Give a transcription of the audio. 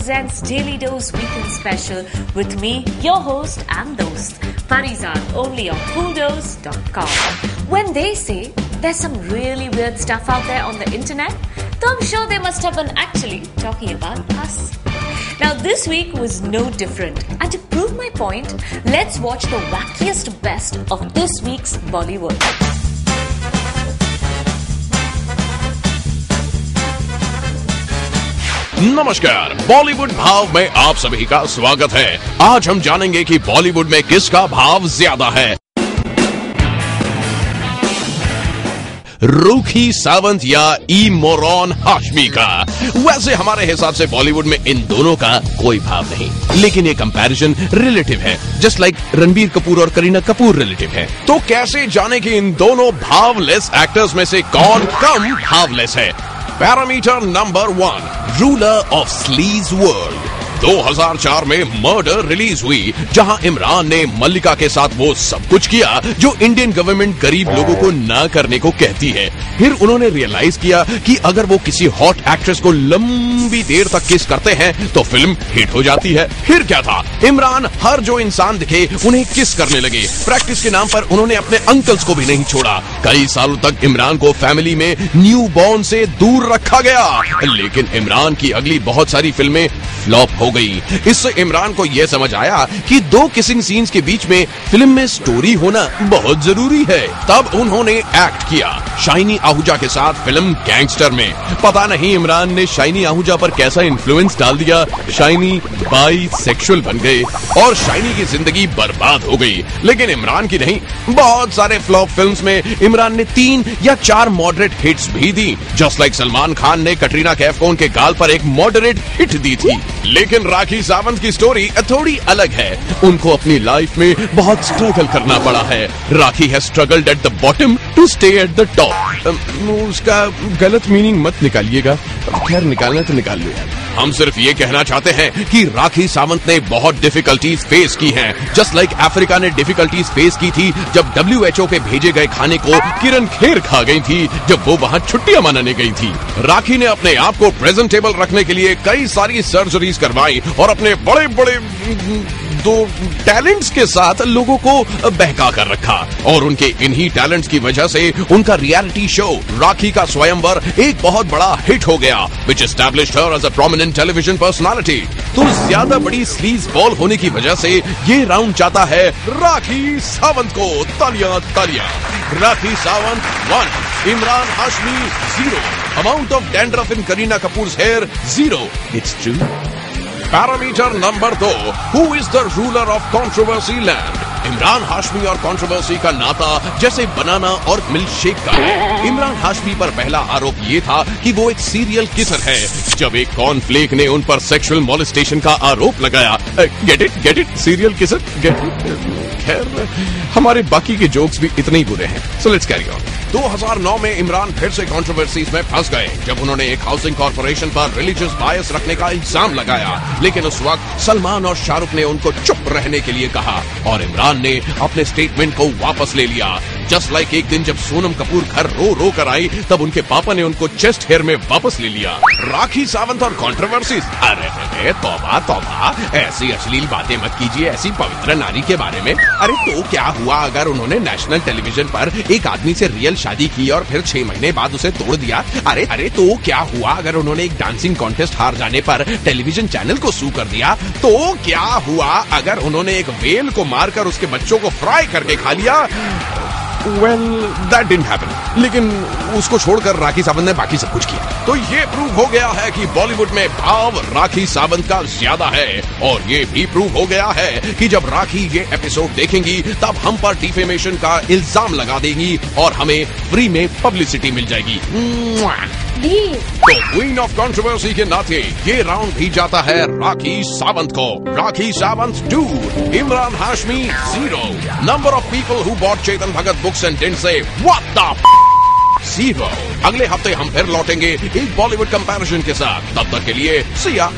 presents Daily Dose Weekend Special with me, your host and dost, Parizad, only on CoolDose.com. When they say there's some really weird stuff out there on the internet, so I'm sure they must have been actually talking about us. Now this week was no different, and to prove my point, let's watch the wackiest best of this week's Bollywood. नमस्कार, बॉलीवुड भाव में आप सभी का स्वागत है। आज हम जानेंगे कि बॉलीवुड में किसका भाव ज्यादा है, रूखी सावंत या इमरान हाशमी का। वैसे हमारे हिसाब से बॉलीवुड में इन दोनों का कोई भाव नहीं, लेकिन ये कंपैरिजन रिलेटिव है, जस्ट लाइक रणबीर कपूर और करीना कपूर रिलेटिव है। तो कैसे जाने कि इन दोनों भावलेस एक्टर्स में से कौन कम भावलेस है। Parameter number 1, ruler of sleaze world. 2004 में मर्डर रिलीज हुई, जहां इमरान ने मल्लिका के साथ वो सब कुछ किया जो इंडियन गवर्नमेंट गरीब लोगों को ना करने को कहती है। फिर उन्होंने रियलाइज किया कि अगर वो किसी हॉट एक्ट्रेस को लंबी देर तक किस करते हैं तो फिल्म हिट हो जाती है। फिर क्या था, इमरान हर जो इंसान दिखे उन्हें किस करने लगे। प्रैक्टिस के नाम पर उन्होंने अपने अंकल्स को भी नहीं छोड़ा। कई सालों तक इमरान को फैमिली में न्यू बॉर्न से दूर रखा गया, लेकिन इमरान की अगली बहुत सारी फिल्में फ्लॉप हो गई। इससे इमरान को यह समझ आया कि 2 किसिंग सीन्स के बीच में फिल्म में स्टोरी होना बहुत जरूरी है। तब उन्होंने एक्ट किया शाइनी आहूजा के साथ फिल्म गैंगस्टर में। पता नहीं इमरान ने शाइनी आहूजा पर कैसा इन्फ्लुएंस डाल दिया, शाइनी बाइसेक्सुअल बन गए और शाइनी की जिंदगी बर्बाद हो गई। लेकिन इमरान की नहीं, बहुत सारे फ्लॉप फिल्म्स में इमरान ने 3 या 4 मॉडरेट हिट्स भी दी, जस्ट लाइक सलमान खान ने कटरीना कैफ को उनके गाल पर एक मॉडरेट हिट दी थी। लेकिन राखी सावंत की स्टोरी थोड़ी अलग है। उनको अपनी लाइफ में बहुत स्ट्रगल करना पड़ा है। Rakhi has struggled at the bottom to stay at the top. उसका गलत मीनिंग मत निकालिएगा, खैर निकालना तो निकाल लो यार। हम सिर्फ ये कहना चाहते हैं कि राखी सावंत ने बहुत डिफिकल्टीज फेस की हैं, जस्ट लाइक अफ्रीका ने डिफिकल्टीज फेस की थी जब WHO के भेजे गए खाने को किरण खेर खा गई थी जब वो वहां छुट्टियां मनाने गई थी। राखी ने अपने आप को प्रेजेंटेबल रखने के लिए कई सारी सर्जरीज करवाई और अपने बड़े बड़े 2 टैलेंट्स के साथ लोगों को बहका कर रखा, और उनके इन्हीं टैलेंट्स की वजह से उनका रियलिटी शो राखी का स्वयंवर एक बहुत बड़ा हिट हो गया, which established her as a prominent television personality। तो ज्यादा बड़ी स्लीज बॉल होने की वजह से ये राउंड चाहता है राखी सावंत को। तालियां तालियां। Rakhi Sawant 1, Imran Hashmi 0, amount of dandruff in Kareena Kapoor's hair 0। It's true. Parameter number 2, who is the ruler of controversy land. Imran Hashmi और कंट्रोवर्सी का नाता जैसे बनाना और मिल्क शेक का है। इमरान हाशमी पर पहला आरोप ये था कि वो एक सीरियल किसर है, जब एक कॉर्नफ्लेक ने उन पर सेक्सुअल मॉलेस्टेशन का आरोप लगाया। Get it, serial kisser, get it. खैर, हमारे बाकी के जोक्स भी इतने ही बुरे हैं, सो लेट्स कैरी ऑन। 2009 में इमरान फिर से कंट्रोवर्सीज में फंस गए जब उन्होंने एक हाउसिंग कॉर्पोरेशन पर रिलीजियस बायस रखने का इल्जाम लगाया, लेकिन उस वक्त सलमान और शाहरुख ने उनको चुप रहने के लिए कहा और इमरान ने अपने स्टेटमेंट को वापस ले लिया। जस्ट लाइक एक दिन जब सोनम कपूर घर रो कर आई, तब उनके पापा ने उनको चेस्ट हेयर में वापस ले लिया। राखी सावंत और कंट्रोवर्सीज, अरे तौबा तौबा, ऐसी अश्लील बातें मत कीजिए ऐसी पवित्र नारी के बारे में। अरे तो क्या हुआ अगर उन्होंने नेशनल टेलीविजन पर एक आदमी से रियल शादी की और फिर 6 महीने बाद उसे तोड़ दिया। अरे तो क्या हुआ अगर उन्होंने एक डांसिंग कॉन्टेस्ट हार जाने पर टेलीविजन चैनल को सू कर दिया। तो क्या हुआ अगर उन्होंने एक व्हेल को मारकर उसके बच्चों को फ्राई करके खा लिया। Well, that didn't happen. लेकिन उसको छोड़कर राखी सावंत ने बाकी सब कुछ किया। तो ये प्रूव हो गया है कि बॉलीवुड में भाव राखी सावंत का ज्यादा है, और ये भी प्रूव हो गया है कि जब राखी ये एपिसोड देखेंगी तब हम पर डिफेमेशन का इल्जाम लगा देंगी और हमें फ्री में पब्लिसिटी मिल जाएगी। तो क्वीन ऑफ कंट्रोवर्सी के नाते ये राउंड भी जाता है राखी सावंत को। Rakhi Sawant 2, Imran Hashmi 0। Number of people who bought Chetan Bhagat books and didn't say what the 0। अगले हफ्ते हम फिर लौटेंगे एक बॉलीवुड कंपैरिजन के साथ। तब तक के लिए see ya।